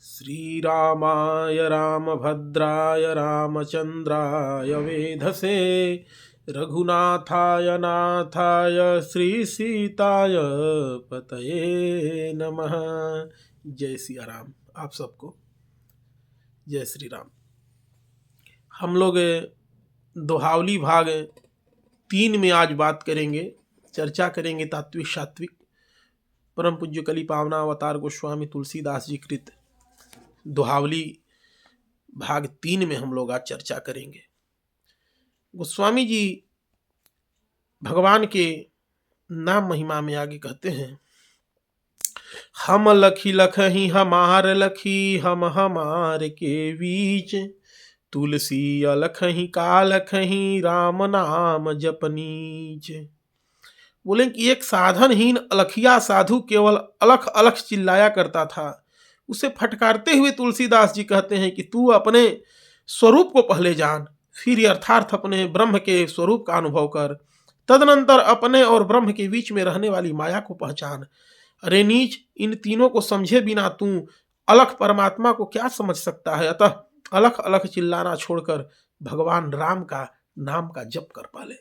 श्रीरामाय रामभद्राय रामचंद्राय वेधसे रघुनाथाय नाथाय श्रीसीताय पतये नमः। जय सिया राम। आप सबको जय श्री राम। हम लोग दोहावली भाग 3 में आज बात करेंगे, चर्चा करेंगे तात्विक सात्विक परम पूज्य कली पावना अवतार गोस्वामी तुलसीदास जी कृत दोहावली भाग 3 में हम लोग आज चर्चा करेंगे। गोस्वामी जी भगवान के नाम महिमा में आगे कहते हैं, हम लखी लखही हमार लखी हम हमार के बीच, तुलसी अलखही का लखही राम नाम जपनीच। बोले कि एक साधनहीन अलखिया साधु केवल अलख अलख चिल्लाया करता था। उसे फटकारते हुए तुलसीदास जी कहते हैं कि तू अपने स्वरूप को पहले जान, फिर यथार्थ अपने ब्रह्म के स्वरूप का अनुभव कर, तदनंतर अपने और ब्रह्म के बीच में रहने वाली माया को पहचान। अरे नीच, इन तीनों को समझे बिना तू अलख परमात्मा को क्या समझ सकता है। अतः अलख अलख चिल्लाना छोड़कर भगवान राम का नाम का जप कर पाले।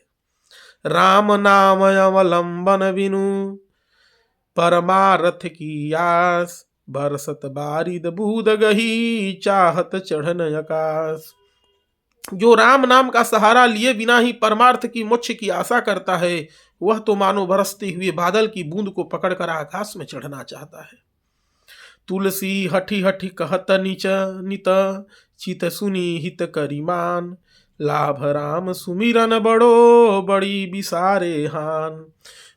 राम नाम अवलंबन बिनु परमारथ की आस, बरसत बारिद बूद गही चाहत चढ़न आकाश। जो राम नाम का सहारा लिए बिना ही परमार्थ की मोक्ष की आशा करता है, वह तो मानो बरसते हुए बादल की बूंद को पकड़कर आकाश में चढ़ना चाहता है। तुलसी हठी हठी कहत नीच नित, चित सुनी हित करिमान, लाभ राम सुमिरन बड़ो बड़ी बिसारे हान।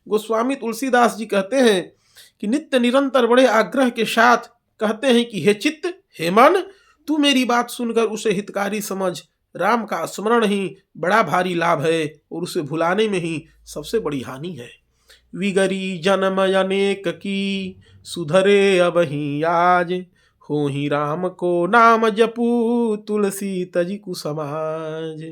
गोस्वामी तुलसीदास जी कहते हैं कि नित्य निरंतर बड़े आग्रह के साथ कहते हैं कि हे चित्त, हे मन, तू मेरी बात सुनकर उसे हितकारी समझ। राम का स्मरण ही बड़ा भारी लाभ है और उसे भुलाने में ही सबसे बड़ी हानि है। विगरी जन्म अनेक की, सुधरे अब ही आज, हो ही राम को नाम जपू, तुलसी तजी कुसमाज।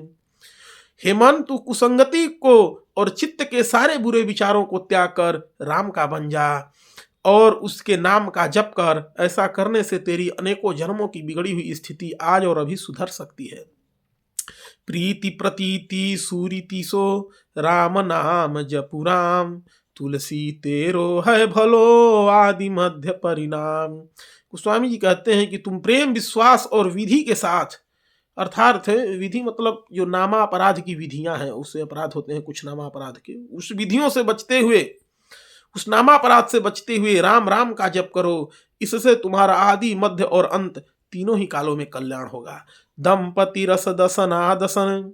हे मन, तू कुसंगति को और चित्त के सारे बुरे विचारों को त्याग कर राम का बन जा और उसके नाम का जप कर। ऐसा करने से तेरी अनेकों जन्मों की बिगड़ी हुई स्थिति आज और अभी सुधर सकती है। प्रीति प्रतीति सूरीति सो, राम नाम जपु राम, तुलसी तेरो है भलो आदि मध्य परिणाम। गोस्वामी जी कहते हैं कि तुम प्रेम विश्वास और विधि के साथ, अर्थात विधि मतलब जो नामा अपराध की विधियां हैं, उससे अपराध होते हैं कुछ नामा अपराध के, उस विधियों से बचते हुए, उस नामा अपराध से बचते हुए राम राम का जप करो। इससे तुम्हारा आदि मध्य और अंत तीनों ही कालों में कल्याण होगा। दंपति रस दसनादसन,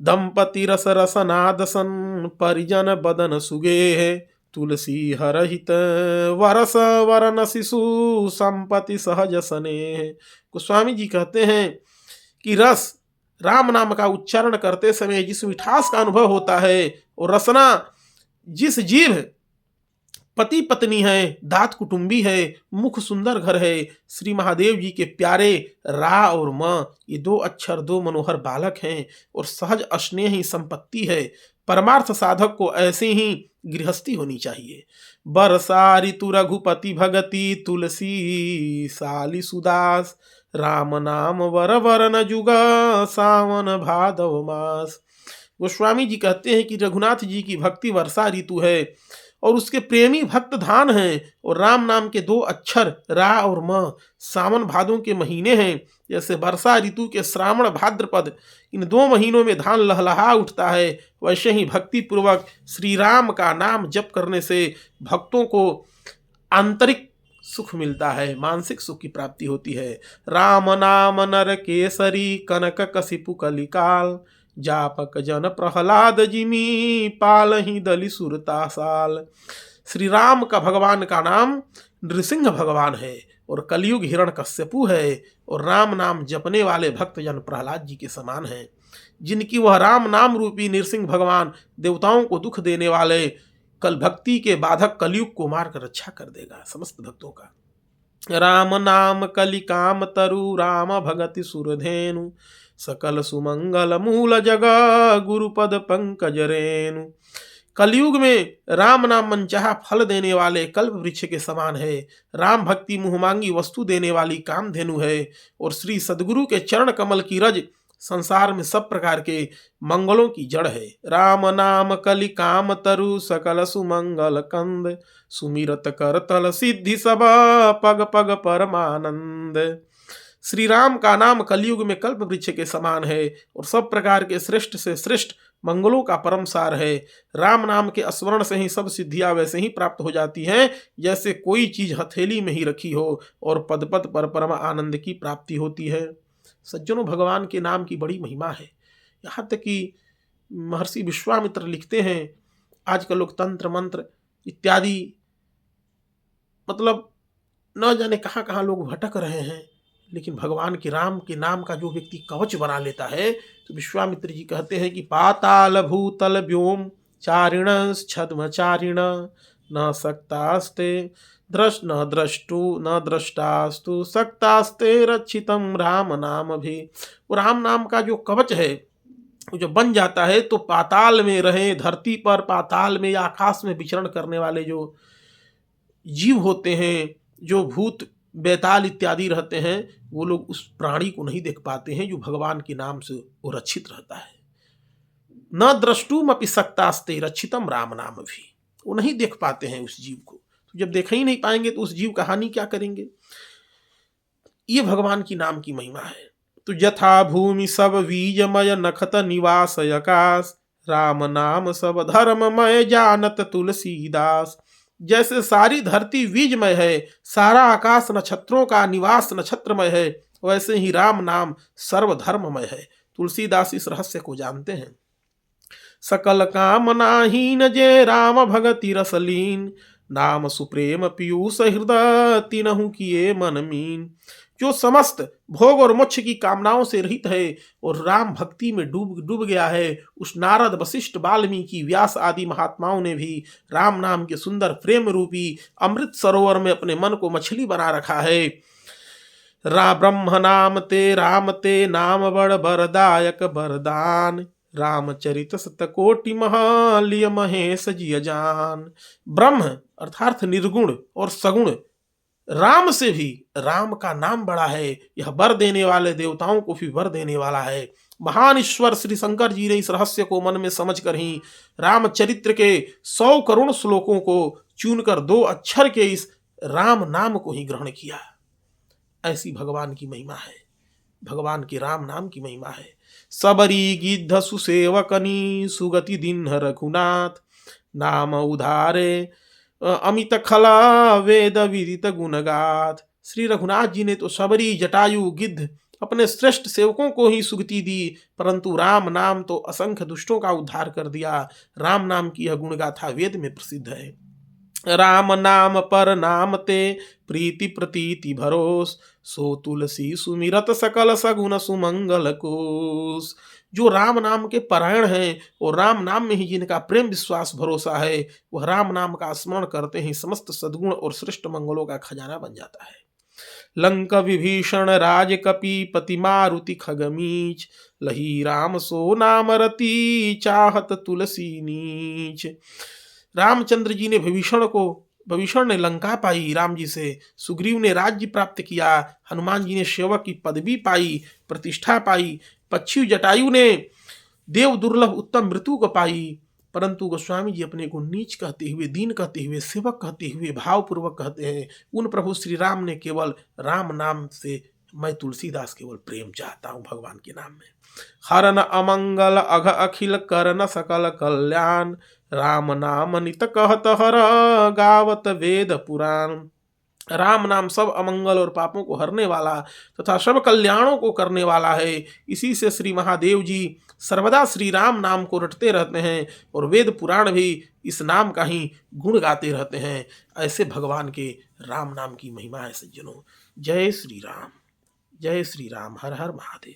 दंपति रस रसनादसन, परिजन बदन सुगे, तुलसी हरहित वरस वरन शिशु, संपत्ति सहज सने। गोस्वामी जी कहते हैं कि रस, राम नाम का उच्चारण करते समय जिस मिठास का अनुभव होता है, और रसना, जिस जीव पति पत्नी है, दात कुटुंबी है, मुख सुंदर घर है, श्री महादेव जी के प्यारे रा और म, ये 2 अक्षर 2 मनोहर बालक हैं, और सहज स्नेह ही संपत्ति है। परमार्थ साधक को ऐसे ही गृहस्थी होनी चाहिए। बरसा ऋतु रघुपति भगति, तुलसी साली सुदास, राम नाम वर वरन जुगा, सावन भादव मास। गोस्वामी जी कहते हैं कि रघुनाथ जी की भक्ति वर्षा ऋतु है और उसके प्रेमी भक्त धान हैं, और राम नाम के 2 अक्षर रा और म सावन भादों के महीने हैं। जैसे वर्षा ऋतु के श्रावण भाद्रपद, इन 2 महीनों में धान लहलहा उठता है, वैसे ही भक्ति पूर्वक श्री राम का नाम जप करने से भक्तों को आंतरिक सुख मिलता है, मानसिक सुख की प्राप्ति होती है। राम नाम नर केसरी, कनक कसिपु कलिकाल, जापक जन प्रहलाद जिमी, पालहि दलि सुरता साल। श्री राम का भगवान का नाम नृसिंह भगवान है और कलयुग हिरण्यकश्यपु है, और राम नाम जपने वाले भक्त जन प्रहलाद जी के समान हैं, जिनकी वह राम नाम रूपी नृसिंह भगवान देवताओं को दुख देने वाले कल भक्ति के बाधक कलयुग को मारकर रक्षा कर देगा समस्त भक्तों का। राम नाम कलि काम तरु, राम भगति सुरधेनु, सकल सुमंगल मूल जग, गुरुपद पंकज रेणु। कलयुग में राम नाम मनचाहा फल देने वाले कल्प वृक्ष के समान है। राम भक्ति मुहमांगी वस्तु देने वाली कामधेनु है। और श्री सद्गुरु के चरण कमल की रज संसार में सब प्रकार के मंगलों की जड़ है। राम नाम कलि काम तरु सकल सुमंगल कंद, सुमिरत कर तल सिद्धि सब पग पग परमानंद। श्री राम का नाम कलयुग में कल्प वृक्ष के समान है और सब प्रकार के श्रेष्ठ से श्रेष्ठ मंगलों का परम सार है। राम नाम के स्मरण से ही सब सिद्धियां वैसे ही प्राप्त हो जाती हैं जैसे कोई चीज हथेली में ही रखी हो और पद पद पर परम आनंद की प्राप्ति होती है। सज्जनों, भगवान के नाम की बड़ी महिमा है। यहाँ तक कि महर्षि विश्वामित्र लिखते हैं, आजकल लोग तंत्र मंत्र इत्यादि मतलब न जाने कहाँ कहाँ लोग भटक रहे हैं, लेकिन भगवान के राम के नाम का जो व्यक्ति कवच बना लेता है, तो विश्वामित्र जी कहते हैं कि पाताल भूतल व्योम चारिण छद्म चारिण न सक्तास्ते न द्रष्टास्तु सक्तास्ते रक्षितम राम नाम भी। वो राम नाम का जो कवच है जो बन जाता है तो पाताल में रहे, धरती पर, पाताल में या आकाश में विचरण करने वाले जो जीव होते हैं, जो भूत बेताल इत्यादि रहते हैं, वो लोग उस प्राणी को नहीं देख पाते हैं जो भगवान के नाम से वो रक्षित रहता है। न द्रष्टुम अपि सक्तास्ते रक्षितम राम नाम भी, वो नहीं देख पाते हैं उस जीव को। तो जब देख ही नहीं पाएंगे तो उस जीव का हानि क्या करेंगे। ये भगवान की नाम की महिमा है। तो यथा भूमि सब बीजमय नखत निवास आकाश, राम नाम सब धर्ममय जानत तुलसीदास। जैसे सारी धरती बीजमय है, सारा आकाश नक्षत्रों का निवास नक्षत्रमय है, वैसे ही राम नाम सर्वधर्ममय है। तुलसीदास इस रहस्य को जानते हैं। सकल कामनाहीन जे राम भगति रसलीन, नाम सुप्रेम पीयूष हृदय तिनहु किए मन मीन। जो समस्त भोग और मोक्ष की कामनाओं से रहित है और राम भक्ति में डूब गया है, उस नारद वशिष्ठ वाल्मीकि व्यास आदि महात्माओं ने भी राम नाम के सुंदर प्रेम रूपी अमृत सरोवर में अपने मन को मछली बना रखा है। ब्रह्म राम ते नाम बड़ बरदायक बरदान, रामचरित सतकोटि महालिय महेश जिय जान। ब्रह्म अर्थात निर्गुण और सगुण राम से भी राम का नाम बड़ा है। यह वर देने वाले देवताओं को भी वर देने वाला है। महान ईश्वर श्री शंकर जी ने इस रहस्य को मन में समझकर ही रामचरित्र के 100 करोड़ श्लोकों को चुनकर 2 अक्षर के इस राम नाम को ही ग्रहण किया। ऐसी भगवान की महिमा है, भगवान के राम नाम की महिमा है। सबरी गिद्ध सुसेवकनी सुगति दिन रघुनाथ, नाम उधारे अमित खला वेद विदित गुणगाथ। श्री रघुनाथ जी ने तो सबरी जटायु गिद्ध अपने श्रेष्ठ सेवकों को ही सुगति दी, परंतु राम नाम तो असंख्य दुष्टों का उद्धार कर दिया। राम नाम की यह गुणगाथा वेद में प्रसिद्ध है। राम नाम पर नाम ते प्रीति प्रतीति भरोस, सो तुलसी सुमिरत सकल सगुन सुमंगल कोस। जो राम नाम के परायण हैं और राम नाम में ही जिनका प्रेम विश्वास भरोसा है, वह राम नाम का स्मरण करते ही समस्त सद्गुण और श्रेष्ठ मंगलों का खजाना बन जाता है। लंक विभीषण राज कपि पति मारुति खगमीच, लही राम सो नाम रति चाहत तुलसी नीच। रामचंद्र जी ने विभीषण ने लंका पाई राम जी से, सुग्रीव ने राज्य प्राप्त किया, हनुमान जी ने सेवक की पदवी पाई, प्रतिष्ठा पाई, पक्षी जटायु ने देव दुर्लभ उत्तम मृत्यु को पाई, परंतु गोस्वामी जी अपने को नीच कहते हुए, दीन कहते हुए, सेवक कहते हुए भावपूर्वक कहते हैं, उन प्रभु श्री राम ने केवल राम नाम से मैं तुलसीदास केवल प्रेम चाहता हूँ भगवान के नाम में। हरन अमंगल अघ अखिल करन सकल कल्याण, राम नाम नित कहत हर गावत वेद पुराण। राम नाम सब अमंगल और पापों को हरने वाला तथा सब कल्याणों को करने वाला है। इसी से श्री महादेव जी सर्वदा श्री राम नाम को रटते रहते हैं और वेद पुराण भी इस नाम का ही गुण गाते रहते हैं। ऐसे भगवान के राम नाम की महिमा है सज्जनों। जय श्री राम, जय श्री राम, हर हर महादेव।